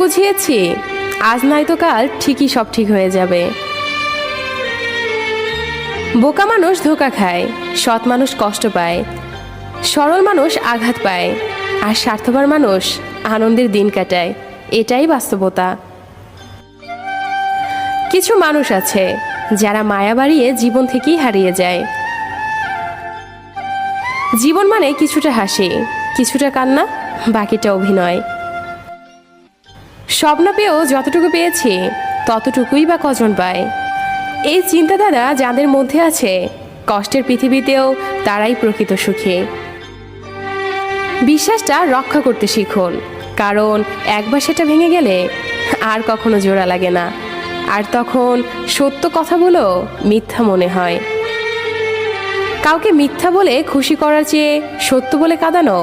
বুঝিয়েছি, আজ নয়তো কাল ঠিকই সব ঠিক হয়ে যাবে। বোকা মানুষ ধোঁকা খায়, সৎ মানুষ কষ্ট পায়, সরল মানুষ আঘাত পায়, আর স্বার্থপর মানুষ আনন্দের দিন কাটায়। এটাই বাস্তবতা। কিছু মানুষ আছে যারা মায়া বাড়িয়ে জীবন থেকেই হারিয়ে যায়। জীবন মানে কিছুটা হাসি, কিছুটা কান্না, বাকিটা অভিনয়। স্বপ্ন পেয়েও যতটুকু পেয়েছি ততটুকুই বা কজন পায়। এই চিন্তাধারা যাদের মধ্যে আছে, কষ্টের পৃথিবীতেও তারাই প্রকৃত সুখী। বিশ্বাসটা রক্ষা করতে শিখুন, কারণ একবার সেটা ভেঙে গেলে আর কখনো জোড়া লাগে না। আর তখন সত্য কথাগুলো মিথ্যা মনে হয়। কাউকে মিথ্যা বলে খুশি করার চেয়ে সত্য বলে কাঁদানো